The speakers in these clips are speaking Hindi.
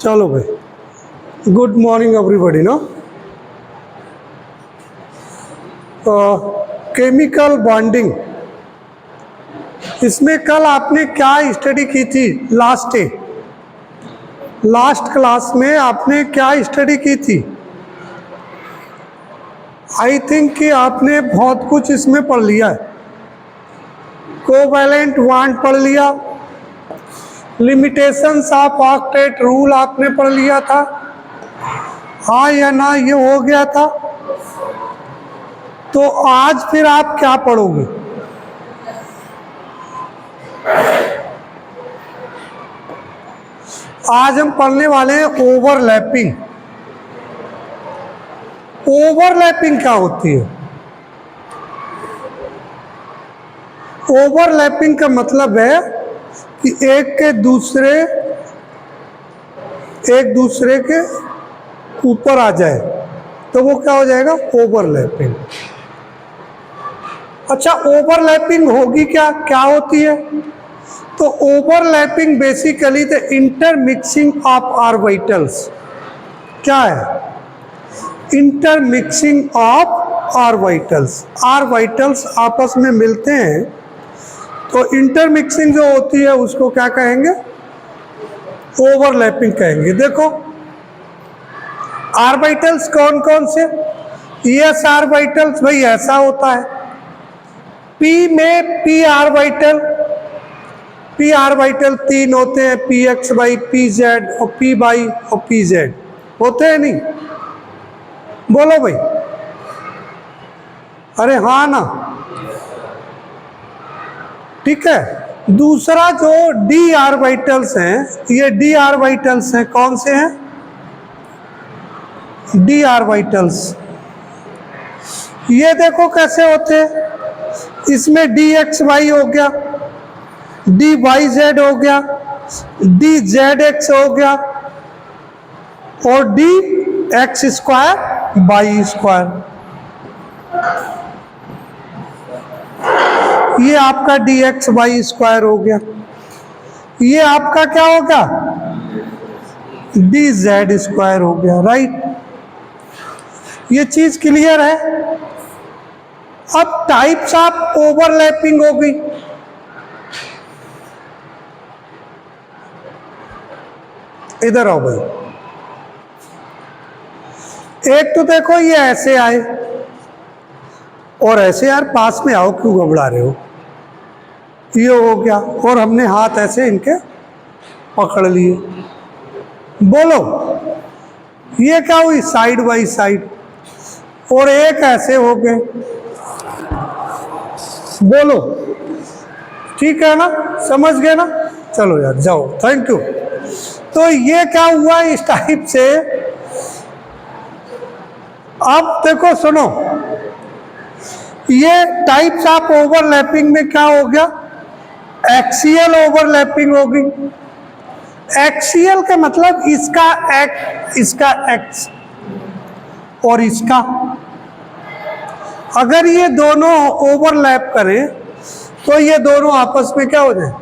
चलो भाई, good morning everybody. No chemical bonding, इसमें कल आपने क्या स्टडी की थी? लास्ट क्लास में आपने क्या स्टडी की थी? आई थिंक कि आपने बहुत कुछ इसमें पढ़ लिया है। कोवैलेंट बॉन्ड पढ़ लिया, लिमिटेशंस ऑफ ऑक्टेट रूल आपने पढ़ लिया था, हाँ या ना ये हो गया था। तो आज फिर आप क्या पढ़ोगे? आज हम पढ़ने वाले हैं ओवरलैपिंग। ओवरलैपिंग क्या होती है? ओवरलैपिंग का मतलब है कि एक दूसरे के ऊपर आ जाए, तो वो क्या हो जाएगा? ओवरलैपिंग। अच्छा, ओवरलैपिंग होगी क्या होती है? तो overlapping basically the intermixing of orbitals. क्या है? Intermixing of orbitals. ऑर्बिटल्स आपस में मिलते हैं तो इंटरमिक्सिंग जो होती है उसको क्या कहेंगे? ओवरलैपिंग कहेंगे। देखो ऑर्बिटल्स कौन कौन से? एस ऑर्बिटल्स भाई ऐसा होता है, पी में पी ऑर्बिटल 3 होते हैं, P x by P Z और पी बाई और पी जेड होते हैं नहीं? बोलो भाई, अरे हाँ ना, ठीक है। दूसरा जो डी ऑर्बिटल्स हैं, ये डी ऑर्बिटल्स हैं, कौन से हैं? D orbitals. ये देखो कैसे होते हैं, इसमें डी एक्स वाई हो गया, डी वाई जेड हो गया, डी जेड एक्स हो गया और D X square Y square. ये आपका डी एक्स वाई स्क्वायर हो गया। ये आपका क्या हो गया? डी जेड स्क्वायर हो गया, राइट। ये चीज क्लियर है? अब टाइप्स ऑफ ओवरलैपिंग हो गई। इधर आओ भाई, एक तो देखो ये ऐसे आए और ऐसे, यार पास में आओ, क्यों घबरा रहे हो? ये हो गया और हमने हाथ ऐसे इनके पकड़ लिए। बोलो ये क्या हुई? Side by side. और एक ऐसे हो गए। बोलो ठीक है ना? समझ गए ना? चलो यार जाओ, थैंक यू। तो ये क्या हुआ इस टाइप से? अब देखो सुनो, ये टाइप्स ऑफ ओवरलैपिंग में क्या हो गया? एक्सियल ओवरलैपिंग होगी। एक्सियल का मतलब इसका एक्स और इसका, अगर ये दोनों ओवरलैप करें तो ये दोनों आपस में क्या हो जाए?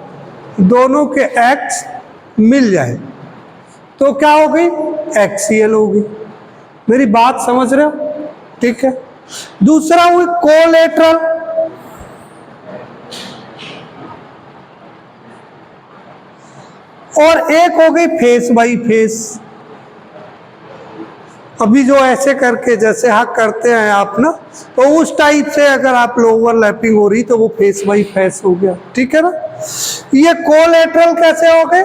दोनों के एक्स मिल जाए तो क्या हो गई? एक्सियल होगी। मेरी बात समझ रहे हो? ठीक है। दूसरा हुई कोलेटरल। और एक हो गई फेस बाई फेस। अभी जो ऐसे करके जैसे हक करते हैं आप ना, तो उस टाइप से अगर आप ओवरलैपिंग हो रही तो वो फेस बाई फेस हो गया, ठीक है ना। ये कोलेटरल कैसे हो गए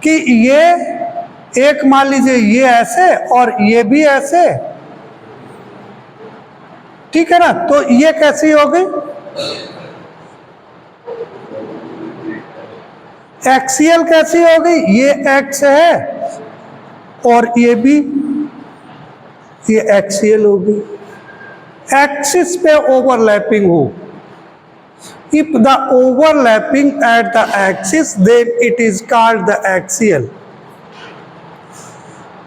कि ये एक मान लीजिए ये ऐसे और ये भी ऐसे, ठीक है ना। तो ये कैसी हो गई? एक्सियल कैसी हो गई? ये एक्स है और ये भी ये एक्सियल होगी। एक्सिस पे ओवरलैपिंग हो, if the overlapping at the axis then it is called the axial.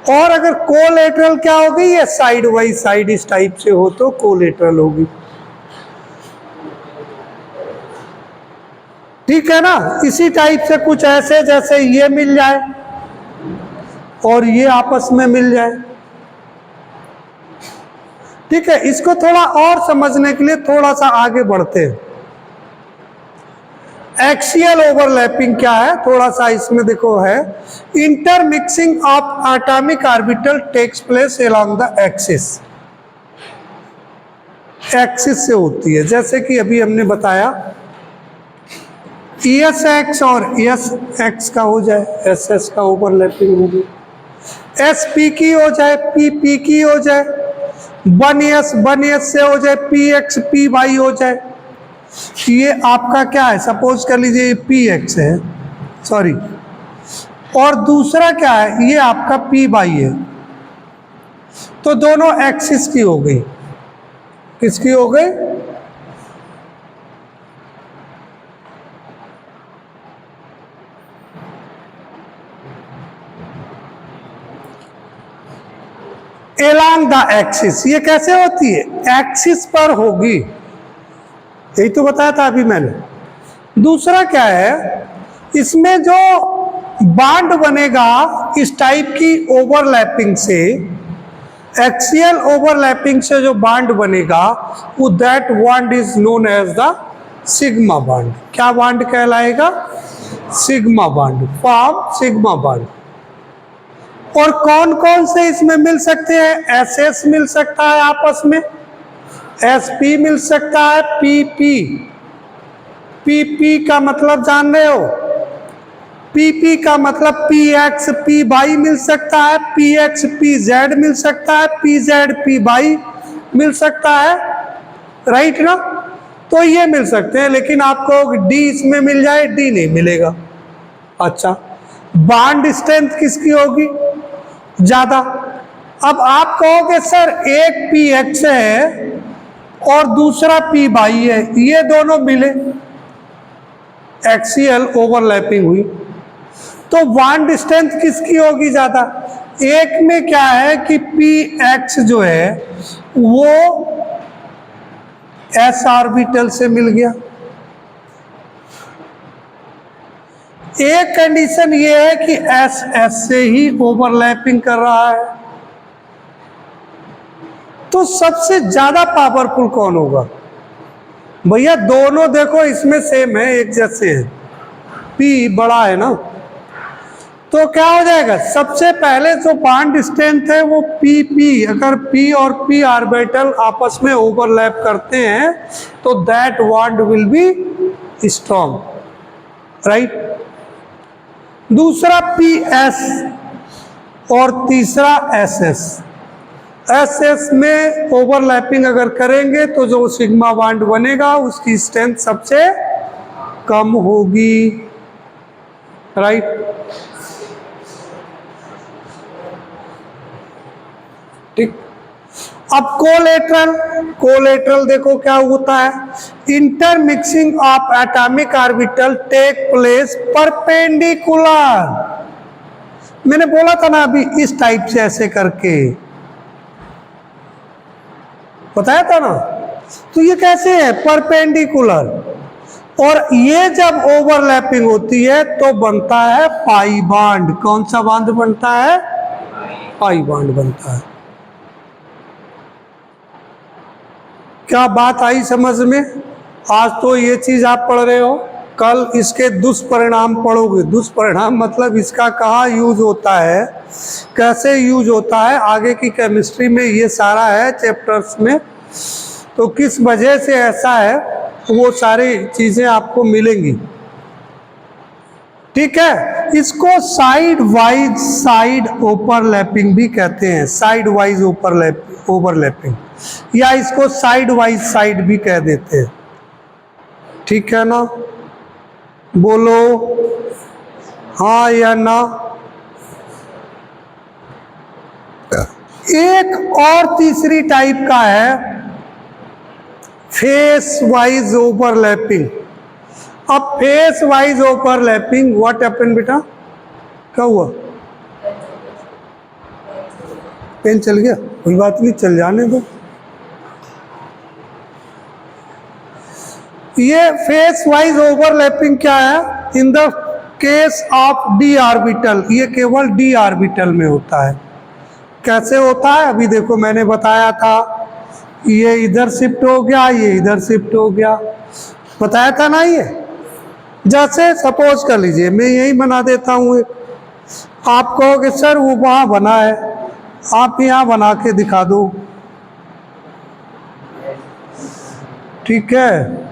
और अगर कोलेटरल क्या होगी? ये साइड बाई साइड इस टाइप से हो तो कोलेटरल होगी, ठीक है ना। इसी टाइप से कुछ ऐसे जैसे ये मिल जाए और ये आपस में मिल जाए। ठीक है, इसको थोड़ा और समझने के लिए थोड़ा सा आगे बढ़ते हैं। एक्सियल ओवरलैपिंग क्या है, थोड़ा सा इसमें देखो है, intermixing of atomic orbital takes place along the axis. Axis से होती है, जैसे कि अभी हमने बताया एस एक्स और एस एक्स का हो जाए, एस एस का ओवरलैपिंग होगी, एस पी की हो जाए, पी पी की हो जाए, वन एस से हो जाए, पी एक्स पी वाई हो जाए। ये आपका क्या है, सपोज कर लीजिए ये पी एक्स है, सॉरी, और दूसरा क्या है, ये आपका पी वाई है। तो दोनों एक्सिस की हो गई, किसकी हो गई, एलॉन्ग द एक्सिस। ये कैसे होती है, एक्सिस पर होगी, यही तो बताया था अभी मैंने। दूसरा क्या है, इसमें जो बांड बनेगा इस टाइप की ओवरलैपिंग से, एक्सियल ओवरलैपिंग से जो बांड बनेगा वो that bond is known as the sigma bond. क्या बॉन्ड कहलाएगा, sigma bond, form sigma bond. और कौन कौन से इसमें मिल सकते हैं, एस एस मिल सकता है आपस में, एस पी मिल सकता है, पी पी, पी पी का मतलब जान रहे हो, पी पी का मतलब पी एक्स पी वाई मिल सकता है, पी एक्स पी जेड मिल सकता है, पी जेड पी वाई मिल सकता है, राइट ना। तो ये मिल सकते हैं, लेकिन आपको डी इसमें मिल जाए, डी नहीं मिलेगा। अच्छा, बॉन्ड स्ट्रेंथ किसकी होगी ज्यादा। अब आप कहोगे सर एक पी एक्स है और दूसरा पी वाई है, ये दोनों मिले, एक्सियल ओवरलैपिंग हुई, तो बॉन्ड स्ट्रेंथ किसकी होगी ज्यादा। एक में क्या है कि पी एक्स जो है वो एस ऑर्बिटल से मिल गया। एक कंडीशन ये है कि एस एस से ही ओवरलैपिंग कर रहा है। तो सबसे ज्यादा पावरफुल कौन होगा भैया, दोनों देखो इसमें सेम है, एक जैसे है, पी बड़ा है ना, तो क्या हो जाएगा, सबसे पहले जो बॉन्ड स्ट्रेंथ है वो पी पी, अगर पी और पी ऑर्बिटल आपस में ओवरलैप करते हैं तो that bond will be strong, right. दूसरा पी एस और तीसरा एस एस, एस एस में ओवरलैपिंग अगर करेंगे तो जो सिग्मा बॉन्ड बनेगा उसकी स्ट्रेंथ सबसे कम होगी, राइट। ठीक, अब कोलेटरल, कोलेटरल देखो क्या होता है, intermixing of atomic orbital take place perpendicular. मैंने बोला था ना अभी, इस टाइप से ऐसे करके बताया था ना, तो ये कैसे है, परपेंडिकुलर, और ये जब ओवरलैपिंग होती है तो बनता है पाई बॉन्ड। कौन सा बॉन्ड बनता है, पाई बॉन्ड बनता है। क्या बात आई समझ में। आज तो ये चीज आप पढ़ रहे हो, कल इसके दुष्परिणाम पढ़ोगे। दुष्परिणाम मतलब इसका कहाँ यूज होता है, कैसे यूज होता है, आगे की केमिस्ट्री में ये सारा है चैप्टर्स में। तो किस वजह से ऐसा है वो सारी चीजें आपको मिलेंगी, ठीक है। इसको साइड वाइज साइड ओवरलैपिंग भी कहते हैं, साइड वाइज ओवरलैपिंग, या इसको साइड वाइज साइड भी कह देते हैं, ठीक है ना। बोलो हाँ या ना। एक और तीसरी टाइप का है फेस वाइज ओवरलैपिंग। अब face wise overlapping what happened बेटा, क्या हुआ, पेन चल गया, कोई बात नहीं, चल जाने दो। ये फेस वाइज ओवरलैपिंग क्या है, in the case of D orbital, ये केवल डी ऑर्बिटल में होता है। कैसे होता है? अभी देखो मैंने बताया था, ये इधर शिफ्ट हो गया, ये इधर शिफ्ट हो गया, बताया था ना। ये जैसे सपोज कर लीजिए मैं यही बना देता हूँ एक, आप कहोगे सर वो वहाँ बना है, आप यहाँ बना के दिखा दो, ठीक है।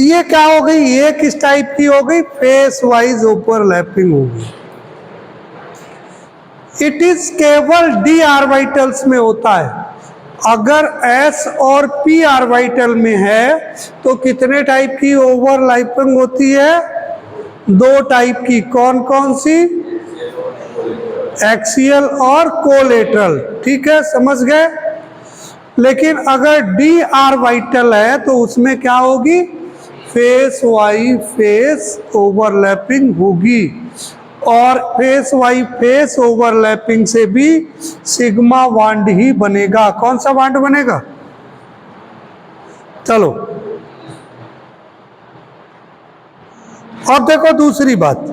ये क्या हो गई? ये किस टाइप की हो गई? फेस वाइज ओवरलैपिंग हो गई। इट इज केवल डी ऑर्बिटल्स में होता है। अगर s और p ऑर्बिटल में है तो कितने टाइप की ओवरलैपिंग होती है? 2 टाइप की। कौन कौन सी? एक्सियल और कोलेटरल, ठीक है, समझ गए। लेकिन अगर डी ऑर्बिटल है तो उसमें क्या होगी? फेस वाइज फेस ओवरलैपिंग होगी। और फेस वाइज फेस ओवरलैपिंग से भी सिग्मा बॉन्ड ही बनेगा। कौन सा बॉन्ड बनेगा? चलो अब देखो दूसरी बात,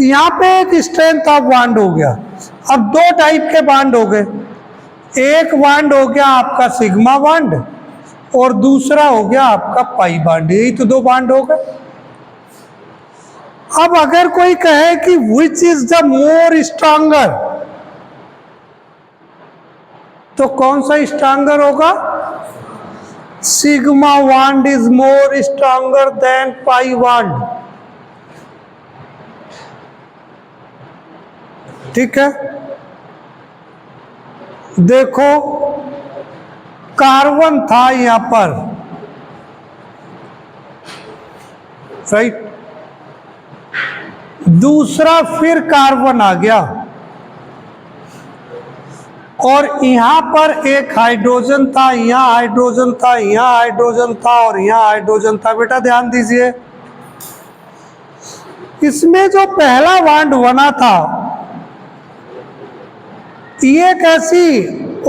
यहां पे एक स्ट्रेंथ ऑफ बॉन्ड हो गया। अब 2 टाइप के बॉन्ड हो गए। एक बॉन्ड हो गया आपका सिग्मा बॉन्ड और दूसरा हो गया आपका पाई बॉन्ड। यही तो 2 बॉन्ड हो गए। अब अगर कोई कहे कि which is the more stronger, तो कौन सा स्ट्रांगर होगा? Sigma bond is more stronger than pi bond, ठीक है। देखो कार्बन था यहां पर, राइट, दूसरा फिर कार्बन आ गया और यहां पर एक हाइड्रोजन था, यहां हाइड्रोजन था, यहां हाइड्रोजन था और यहां हाइड्रोजन था। बेटा ध्यान दीजिए, इसमें जो पहला बॉन्ड बना था ये कैसी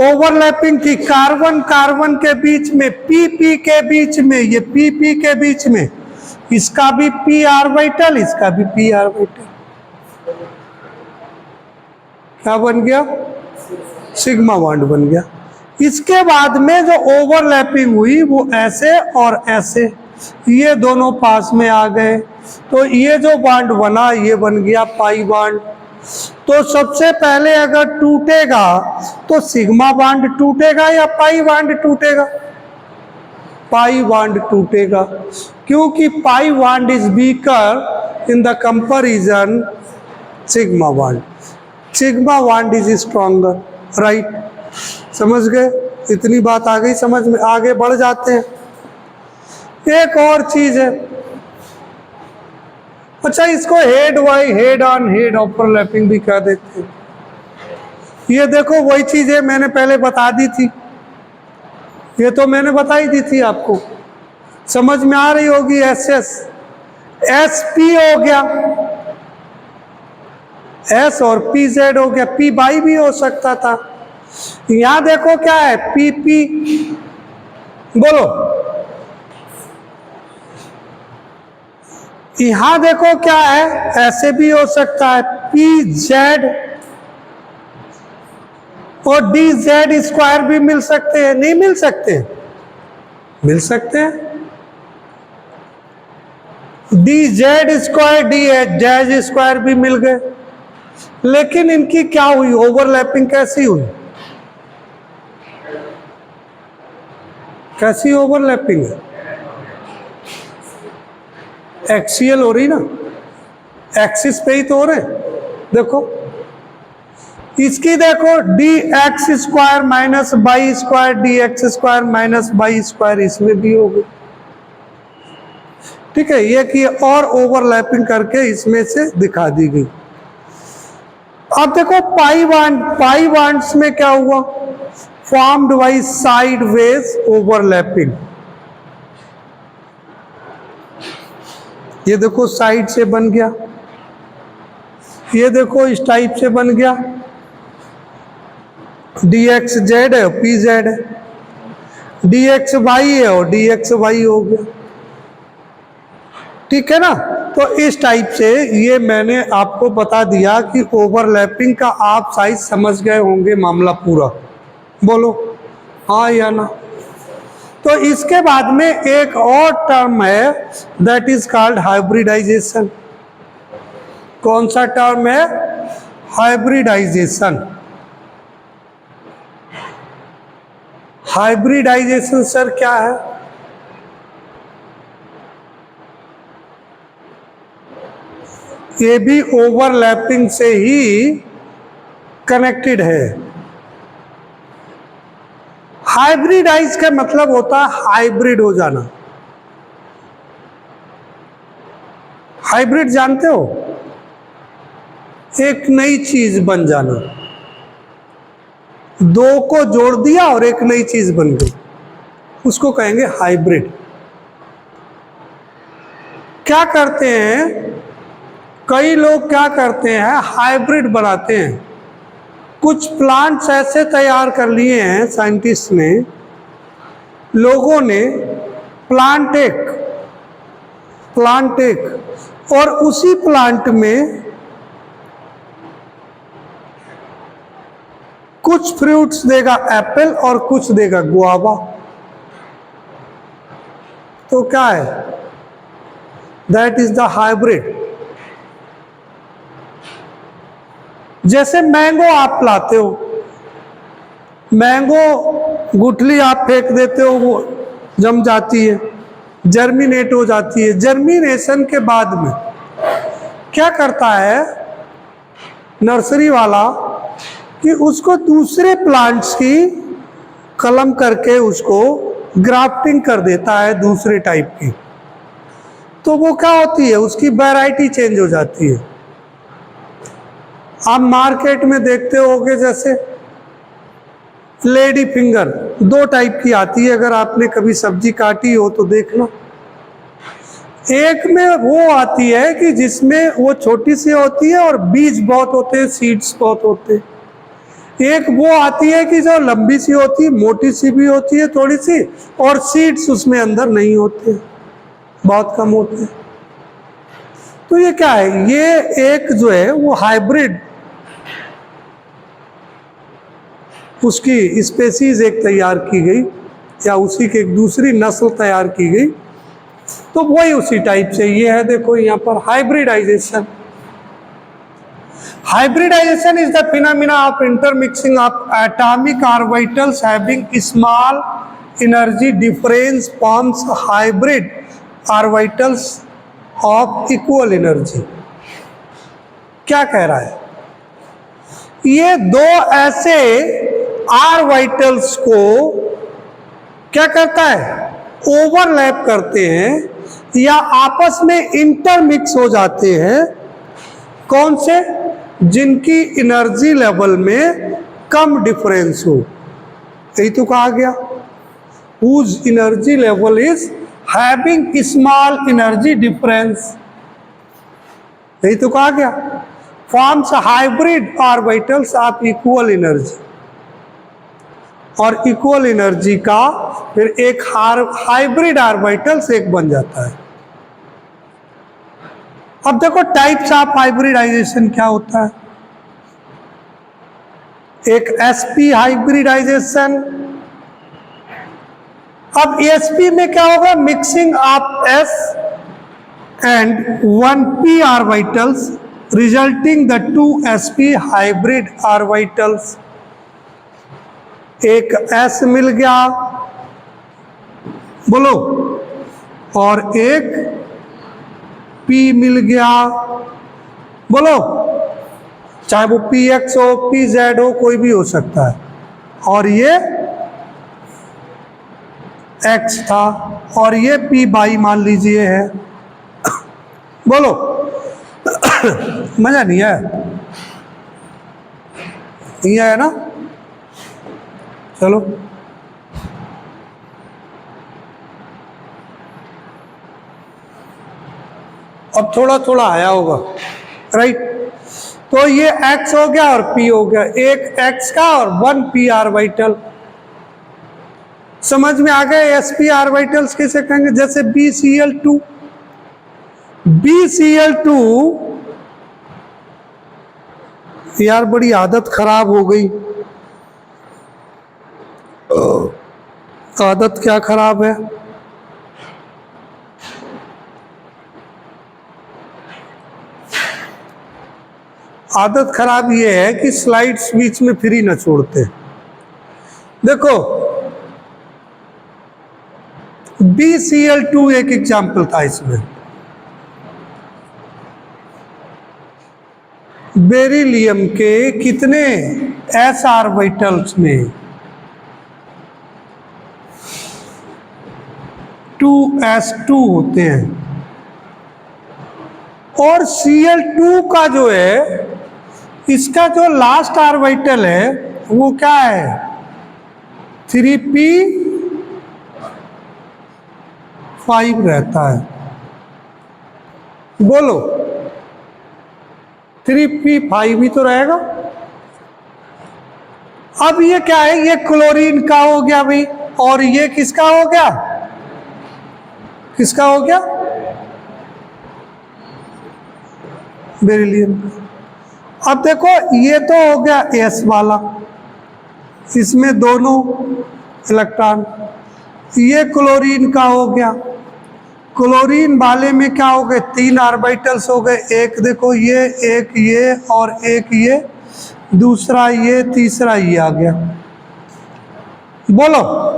ओवरलैपिंग थी? कार्बन कार्बन के बीच में, पी पी के बीच में, ये पी पी के बीच में, इसका भी पी ऑर्बिटल, इसका भी पी ऑर्बिटल, क्या बन गया? सिग्मा बॉन्ड बन गया। इसके बाद में जो ओवरलैपिंग हुई वो ऐसे और ऐसे, ये दोनों पास में आ गए, तो ये जो बॉन्ड बना ये बन गया पाई बॉन्ड। तो सबसे पहले अगर टूटेगा तो सिग्मा बॉन्ड टूटेगा या पाई बॉन्ड टूटेगा? पाई बॉन्ड टूटेगा, क्योंकि pi bond is weaker in the comparison sigma bond. Sigma bond is stronger, right. समझ गए? इतनी बात आ गई समझ में, आगे बढ़ जाते हैं। एक और चीज है, अच्छा इसको head y head on head overlapping भी कह देते हैं। ये देखो वही चीज है, मैंने पहले बता दी थी, ये तो मैंने बताई दी थी आपको, समझ में आ रही होगी। एस एस एस पी हो गया, एस और पी जेड हो गया, पी बाई भी हो सकता था। यहां देखो क्या है? पी पी, बोलो, यहां देखो क्या है? ऐसे भी हो सकता है, पी जेड और डी जेड स्क्वायर भी मिल सकते हैं। नहीं मिल सकते? मिल सकते हैं। D Z square D Z square भी मिल गए, लेकिन इनकी क्या हुई? ओवरलैपिंग कैसी हुई? कैसी ओवरलैपिंग है? एक्सियल हो रही ना, एक्सिस पे ही तो हो रहे। देखो इसकी, देखो D X square minus by square D X square minus by square, इसमें भी हो गई, ठीक है। ये कि और ओवरलैपिंग करके इसमें से दिखा दी गई। अब देखो पाई बॉन्ड, पाई बॉन्ड्स में क्या हुआ? Formed by side ways overlapping. ये देखो साइड से बन गया, ये देखो इस टाइप से बन गया, डी एक्स जेड है, पी जेड है, डी एक्स वाई है और डी एक्स वाई हो गया। ठीक है ना। तो इस टाइप से ये मैंने आपको बता दिया कि ओवरलैपिंग का आप साइज समझ गए होंगे, मामला पूरा। बोलो हाँ या ना। तो इसके बाद में एक और टर्म है, दैट इज कॉल्ड हाइब्रिडाइजेशन। कौन सा टर्म है? हाइब्रिडाइजेशन। हाइब्रिडाइजेशन सर क्या है? ये भी ओवरलैपिंग से ही कनेक्टेड है। हाइब्रिडाइज का मतलब होता है हाइब्रिड हो जाना। हाइब्रिड जानते हो? एक नई चीज बन जाना, दो को जोड़ दिया और एक नई चीज बन गई, उसको कहेंगे हाइब्रिड। क्या करते हैं कई लोग, क्या करते हैं हाइब्रिड बनाते हैं। कुछ प्लांट्स ऐसे तैयार कर लिए हैं साइंटिस्ट ने, लोगों ने, प्लांट एक और उसी प्लांट में कुछ फ्रूट्स देगा एप्पल और कुछ देगा गुआवा। तो क्या है? That is the hybrid. जैसे मैंगो आप लाते हो, मैंगो गुठली आप फेंक देते हो, वो जम जाती है, जर्मिनेट हो जाती है। जर्मिनेशन के बाद में क्या करता है नर्सरी वाला कि उसको दूसरे प्लांट्स की कलम करके उसको ग्राफ्टिंग कर देता है दूसरे टाइप की। तो वो क्या होती है, उसकी वैरायटी चेंज हो जाती है। आप मार्केट में देखते होगे जैसे लेडी फिंगर, दो टाइप की आती है, अगर आपने कभी सब्जी काटी हो तो देखना। एक में वो आती है कि जिसमें वो छोटी सी होती है और बीज बहुत होते हैं, सीड्स बहुत होते हैं। एक वो आती है कि जो लंबी सी होती है, मोटी सी भी होती है थोड़ी सी, और सीड्स उसमें अंदर नहीं होते, बहुत कम होते हैं। तो ये क्या है? ये एक जो है वो हाइब्रिड, उसकी स्पेसीज एक तैयार की गई या उसी की एक दूसरी नस्ल तैयार की गई। तो वही उसी टाइप से ये है। देखो यहाँ पर hybridisation. Hybridization is the phenomena of intermixing of atomic orbitals having small energy difference forms hybrid orbitals of equal energy। क्या कह रहा है? ये दो ऐसे ऑर्बिटल्स को क्या करता है? ओवरलैप करते हैं या आपस में इंटरमिक्स हो जाते हैं। कौन से? जिनकी एनर्जी लेवल में कम डिफरेंस हो। यही तो कहा गया, whose energy level is having small energy difference। यही तो कहा गया, forms hybrid orbitals of equal energy। और इक्वल एनर्जी का फिर एक हाइब्रिड ऑर्बिटल्स एक बन जाता है। अब देखो टाइप्स ऑफ हाइब्रिडाइजेशन क्या होता है। एक sp हाइब्रिडाइजेशन। अब sp में क्या होगा? Mixing of s and 1p orbitals resulting the 2sp hybrid orbitals. एक s मिल गया, बोलो, और एक p मिल गया, बोलो, चाहे वो px हो, pz हो, कोई भी हो सकता है। और ये x था और ये p बाई मान लीजिए है। बोलो मजा नहीं है? नहीं आया ना? चलो अब थोड़ा थोड़ा आया होगा, राइट। तो ये X हो गया और P हो गया, एक X का और 1 P ऑर्बिटल। समझ में आ गया sp ऑर्बिटल्स कैसे कहेंगे? जैसे BCl2, BCl2 यार बड़ी आदत खराब हो गई। आदत क्या खराब है? आदत खराब ये है कि स्लाइड्स बीच में फ्री न छोड़ते। देखो BCl2 एक एग्जाम्पल था इसमें। बेरिलियम के कितने s ऑर्बिटल्स में 2s2 होते हैं, और Cl2 का जो है, इसका जो लास्ट ऑर्बिटल है वो क्या है? 3p5 रहता है। बोलो 3p5 ही तो रहेगा। अब ये क्या है? ये क्लोरीन का हो गया भाई, और ये किसका हो गया? किसका हो गया? बेरिलियम। अब देखो ये तो हो गया S वाला, इसमें दोनों इलेक्ट्रॉन। ये क्लोरीन का हो गया, क्लोरीन वाले में क्या हो गए? 3 ऑर्बिटल्स हो गए। एक देखो ये, एक ये, और एक ये, दूसरा ये, तीसरा ये आ गया। बोलो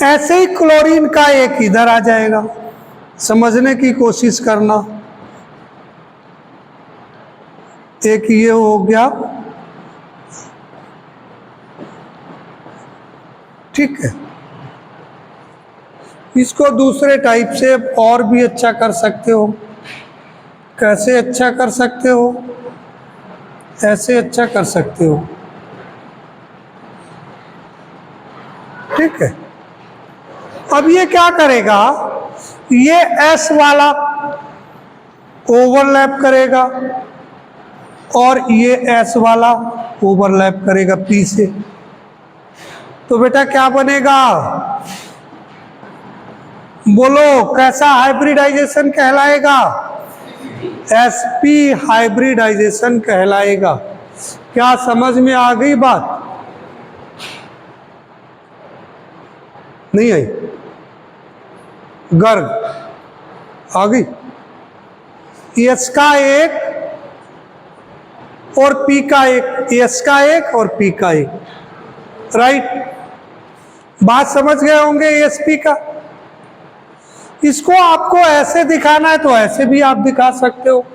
ऐसे ही क्लोरीन का एक इधर आ जाएगा। समझने की कोशिश करना। एक ये हो गया, ठीक है। इसको दूसरे टाइप से और भी अच्छा कर सकते हो। कैसे अच्छा कर सकते हो? ऐसे अच्छा कर सकते हो, ठीक है। अब ये क्या करेगा? ये S वाला ओवरलैप करेगा और ये S वाला ओवरलैप करेगा P से। तो बेटा क्या बनेगा? बोलो कैसा हाइब्रिडाइजेशन कहलाएगा? sp हाइब्रिडाइजेशन कहलाएगा। क्या समझ में आ गई बात? नहीं आई? गर्ग आ गई? S का एक और P का एक, S का एक और P का एक, राइट। बात समझ गए होंगे sp का। इसको आपको ऐसे दिखाना है तो ऐसे भी आप दिखा सकते हो,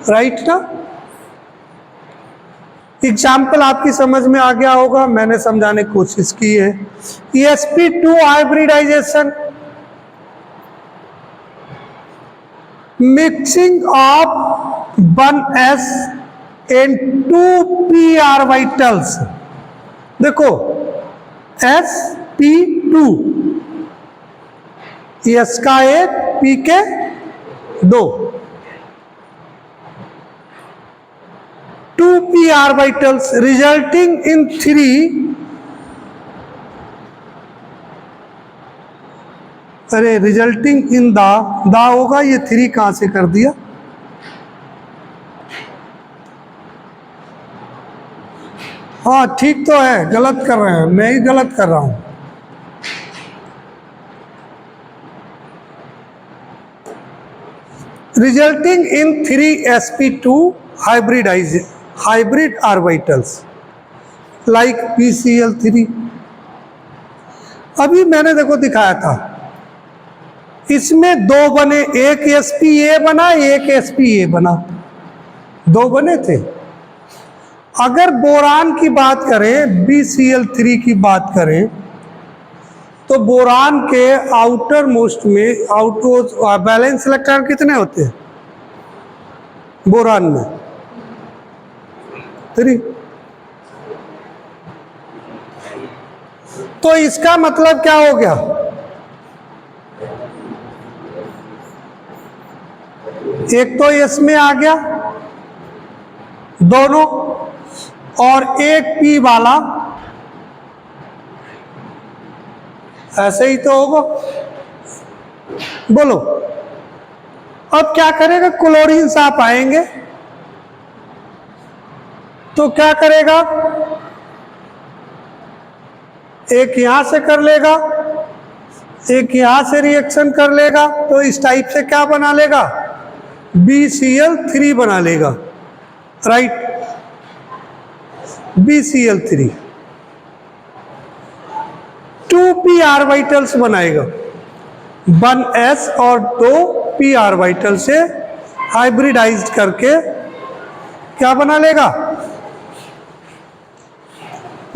राइट ना। एग्जाम्पल आपकी समझ में आ गया होगा, मैंने समझाने की कोशिश की है। sp2 hybridisation, mixing of 1s and 2p orbitals. देखो sp2, S का एक, P के दो, 2p ऑर्बिटल्स रिजल्टिंग इन 3। अरे रिजल्टिंग इन द होगा, ये 3 कहां से कर दिया? हाँ ठीक तो है, गलत कर रहे हैं, मैं ही गलत कर रहा हूं। Resulting in 3sp2 hybrid orbitals like PCl3। अभी मैंने देखो दिखाया था, इसमें दो बने, एक spa बना, एक spa बना, दो बने थे। अगर बोरान की बात करें, BCl3 की बात करें, तो बोरान के आउटर मोस्ट में बैलेंस इलेक्ट्रॉन कितने होते हैं बोरान में? 3। तो इसका मतलब क्या हो गया? एक तो इसमें आ गया दोनों, और एक पी वाला ऐसे ही तो होगा। बोलो अब क्या करेगा, क्लोरीन साहब आएंगे तो क्या करेगा, एक यहां से कर लेगा, एक यहां से रिएक्शन कर लेगा, तो इस टाइप से क्या बना लेगा, BCl3 बना लेगा, राइट, BCl3 2 p ऑर्बिटल्स बनाएगा, 1s और 2 p ऑर्बिटल से हाइब्रिडाइज करके क्या बना लेगा,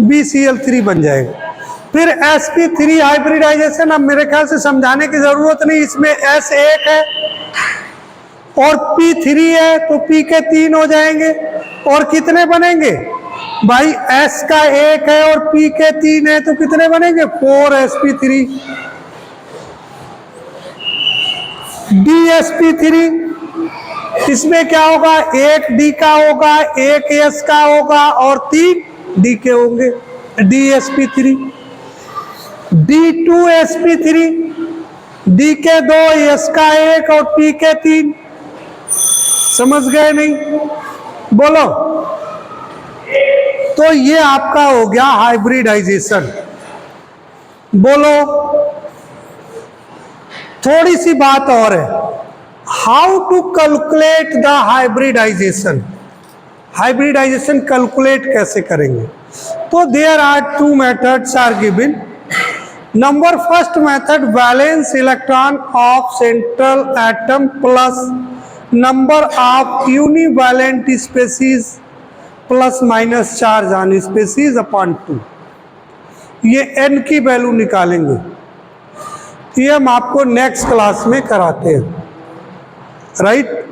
BCl3 बन जाएगा। फिर sp3 हाइब्रिडाइजेशन, अब मेरे ख्याल से समझाने की जरूरत नहीं, इसमें S एक है और P3 है तो P के 3 हो जाएंगे, और कितने बनेंगे भाई, S का एक है और P के 3 है तो कितने बनेंगे, 4sp3, DsP3, इसमें क्या होगा, एक D का होगा, एक S का होगा और 3 D के होंगे, DsP3, D2sp3, D के 2, S का एक और P के 3, समझ गए नहीं, बोलो। तो ये आपका हो गया हाइब्रिडाइजेशन। बोलो थोड़ी सी बात और है, how to calculate the hybridisation, hybridisation calculate कैसे करेंगे, तो there are 2 methods are given. Number first method, valence electron of central atom plus number of univalent species plus minus charge on species upon 2, ये n की वैल्यू निकालेंगे, ये हम आपको नेक्स्ट क्लास में कराते हैं, राइट।